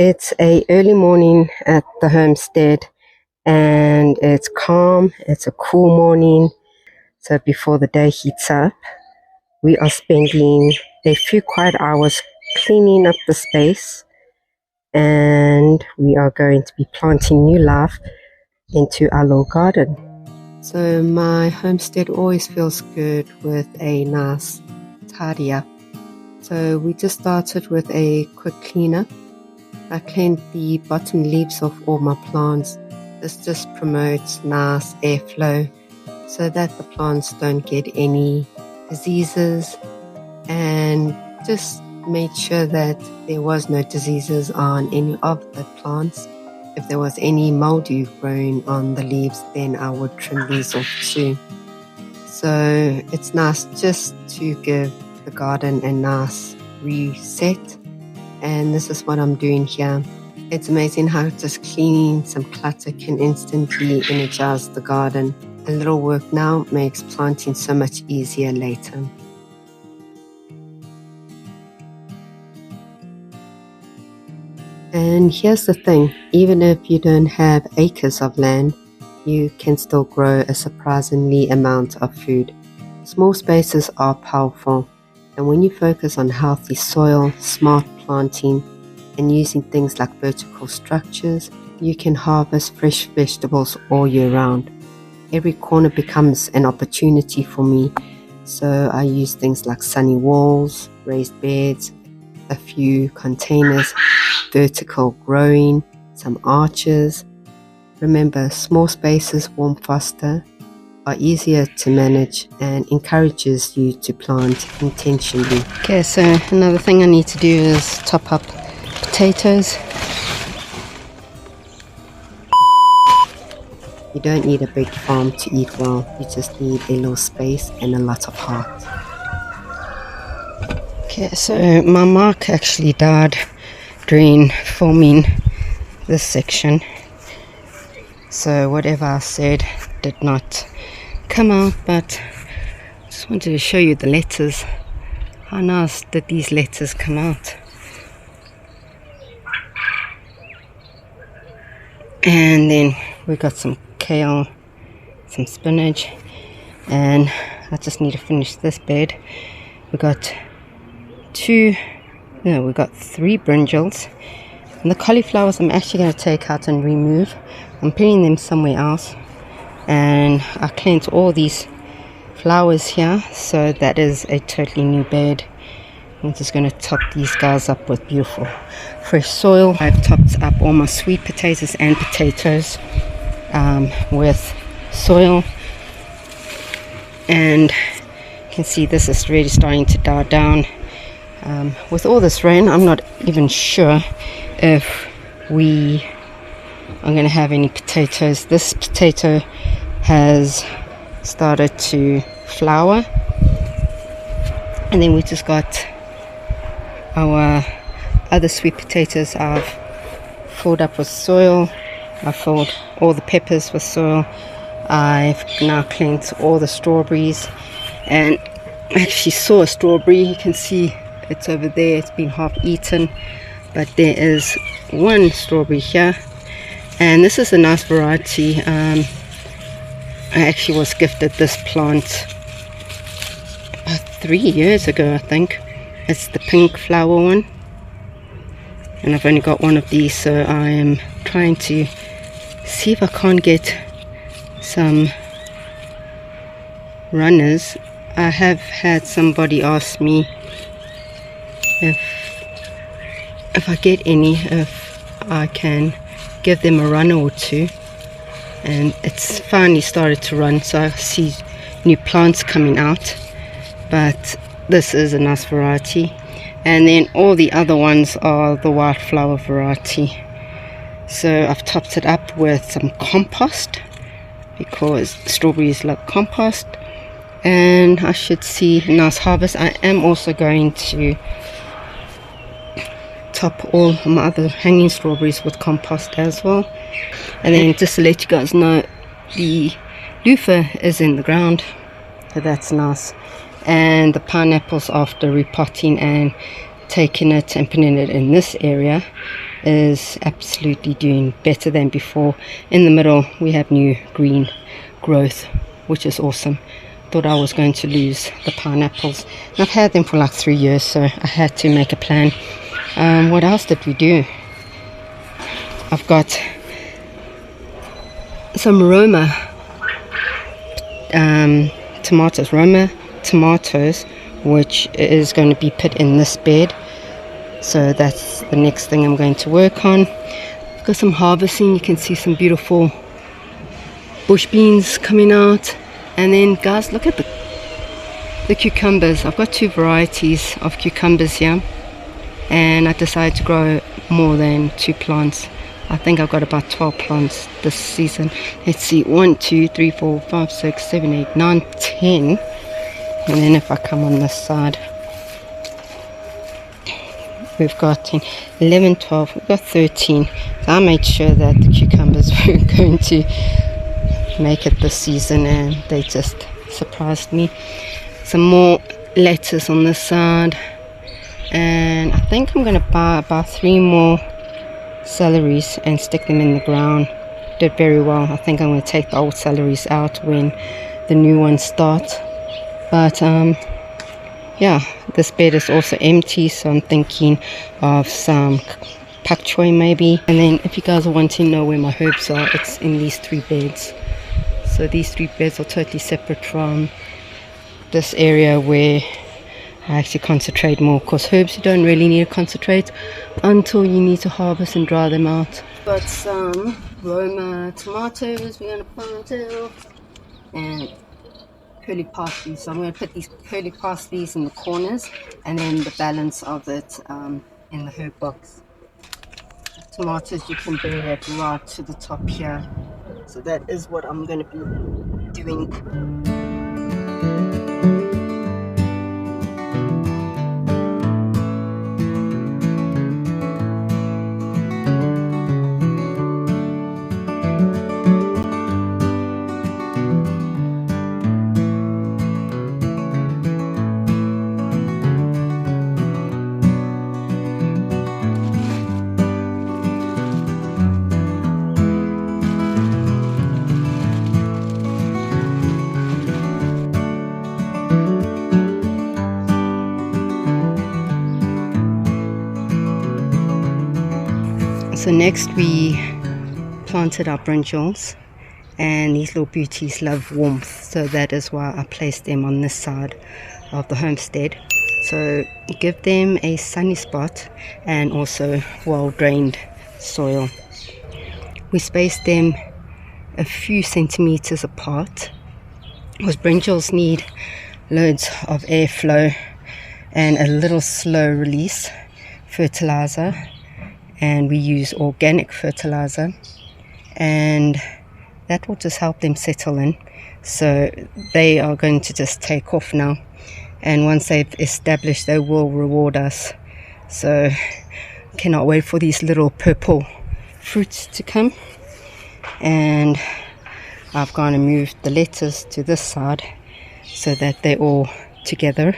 It's a early morning at the homestead and it's calm. It's a cool morning. So before the day heats up, we are spending a few quiet hours cleaning up the space, and we are going to be planting new life into our little garden. So my homestead always feels good with a nice tidy up. So we just started with a quick cleanup. I cleaned the bottom leaves of all my plants. This just promotes nice airflow so that the plants don't get any diseases, and just made sure that there was no diseases on any of the plants. If there was any mildew growing on the leaves, then I would trim these off too. So it's nice just to give the garden a nice reset. And this is what I'm doing here. It's amazing how just cleaning some clutter can instantly energize the garden. A little work now makes planting so much easier later. And here's the thing, even if you don't have acres of land, you can still grow a surprisingly amount of food. Small spaces are powerful, and when you focus on healthy soil, smart planting, and using things like vertical structures, you can harvest fresh vegetables all year round. Every corner becomes an opportunity for me, so I use things like sunny walls, raised beds, a few containers, vertical growing, some arches. Remember, small spaces warm faster, are easier to manage, and encourages you to plant intentionally. Okay, so another thing I need to do is top up potatoes. You don't need a big farm to eat well, you just need a little space and a lot of heart. Okay, so my mark actually died during filming this section, so whatever I said did not come out, but I just wanted to show you the letters. How nice did these letters come out. And then we got some kale, some spinach, and I just need to finish this bed. We got three brinjils, and the cauliflowers I'm actually going to take out and remove. I'm putting them somewhere else, and I cleaned all these flowers here, so that is a totally new bed. I'm just going to top these guys up with beautiful fresh soil. I've topped up all my sweet potatoes and potatoes with soil, and you can see this is really starting to die down. With all this rain, I'm not even sure if we are going to have any potatoes. This potato has started to flower, and then we just got our other sweet potatoes. I've filled up with soil. I filled all the peppers with soil. I've now cleaned all the strawberries, and I actually saw a strawberry. You can see it's over there. It's been half eaten, but there is one strawberry here, and this is a nice variety. I actually was gifted this plant about 3 years ago, I think. It's the pink flower one, and I've only got one of these, so I am trying to see if I can't get some runners. I have had somebody ask me if I get any, if I can give them a runner or two, and it's finally started to run, so I see new plants coming out. But this is a nice variety, and then all the other ones are the wildflower variety. So I've topped it up with some compost because strawberries love compost, and I should see a nice harvest. I am also going to top all my other hanging strawberries with compost as well. And then just to let you guys know, the loofah is in the ground, so that's nice. And the pineapples, after repotting and taking it and putting it in this area, is absolutely doing better than before. In the middle we have new green growth, which is awesome. Thought I was going to lose the pineapples. I've had them for like 3 years, so I had to make a plan. What else did we do? I've got some Roma tomatoes, which is going to be put in this bed. So that's the next thing I'm going to work on. I've got some harvesting. You can see some beautiful bush beans coming out. And then guys, look at the cucumbers. I've got 2 varieties of cucumbers here, and I decided to grow more than 2 plants. I think I've got about 12 plants this season. Let's see, 1, 2, 3, 4, 5, 6, 7, 8, 9, 10. And then if I come on this side, we've got 10, 11, 12, we've got 13. So I made sure that the cucumbers were going to make it this season, and they just surprised me. Some more lettuce on this side, and I think I'm going to buy about 3 more celeries and stick them in the ground. Did very well. I think I'm going to take the old celeries out when the new ones start. But yeah, this bed is also empty, so I'm thinking of some pak choi maybe. And then if you guys are wanting to know where my herbs are, it's in these 3 beds. So these 3 beds are totally separate from this area where I actually concentrate more, because herbs you don't really need to concentrate until you need to harvest and dry them out. Got some Roma tomatoes we're going to plant out, and curly parsley. So I'm going to put these curly parsleys in the corners, and then the balance of it in the herb box. Tomatoes, you can bring it right to the top here. So that is what I'm going to be doing. So next we planted our brinjils, and these little beauties love warmth, so that is why I placed them on this side of the homestead. So give them a sunny spot and also well drained soil. We spaced them a few centimeters apart, because brinjils need loads of airflow and a little slow release fertilizer, and we use organic fertilizer, and that will just help them settle in. So they are going to just take off now, and once they've established, they will reward us. So cannot wait for these little purple fruits to come. And I've gone and moved the lettuce to this side so that they're all together,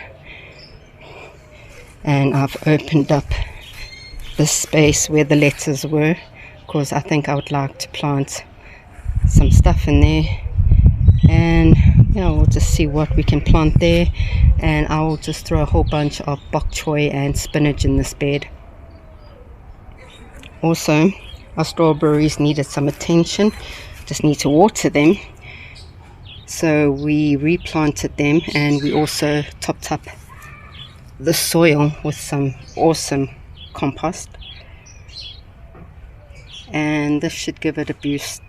and I've opened up the space where the lettuce were, because I think I would like to plant some stuff in there. And yeah, we'll just see what we can plant there, and I will just throw a whole bunch of bok choy and spinach in this bed. Also, our strawberries needed some attention, just need to water them, so we replanted them, and we also topped up the soil with some awesome compost, and this should give it a boost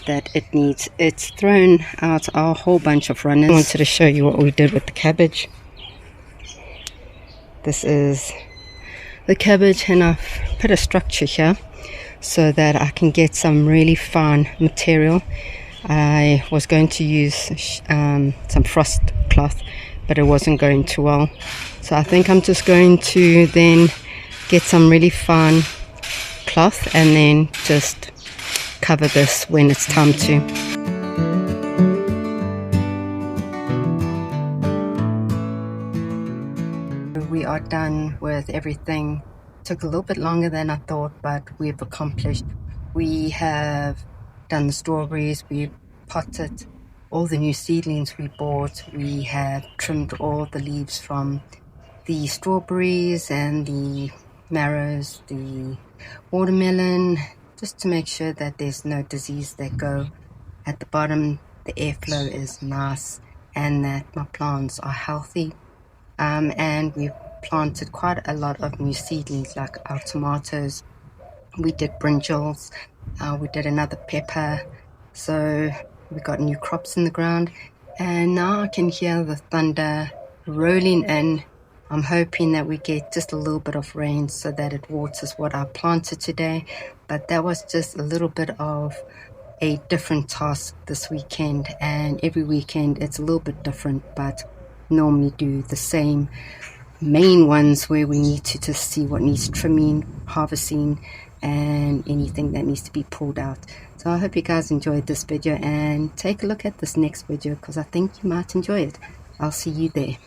that it needs. It's thrown out a whole bunch of runners. I wanted to show you what we did with the cabbage. This is the cabbage, and I've put a structure here so that I can get some really fine material. I was going to use some frost cloth, but it wasn't going too well, so I think I'm just going to then get some really fine cloth and then just cover this when it's time to. We are done with everything took a little bit longer than I thought, but we've accomplished. We have done the strawberries, we potted all the new seedlings we bought, we have trimmed all the leaves from the strawberries and the marrows, the watermelon, just to make sure that there's no disease that go at the bottom, the airflow is nice, and that my plants are healthy. And we've planted quite a lot of new seedlings, like our tomatoes. We did brinjils, we did another pepper, so we got new crops in the ground. And now I can hear the thunder rolling in. I'm hoping that we get just a little bit of rain so that it waters what I planted today. But that was just a little bit of a different task this weekend, and every weekend it's a little bit different, but normally do the same main ones where we need to just see what needs trimming, harvesting, and anything that needs to be pulled out. So I hope you guys enjoyed this video, and take a look at this next video because I think you might enjoy it. I'll see you there.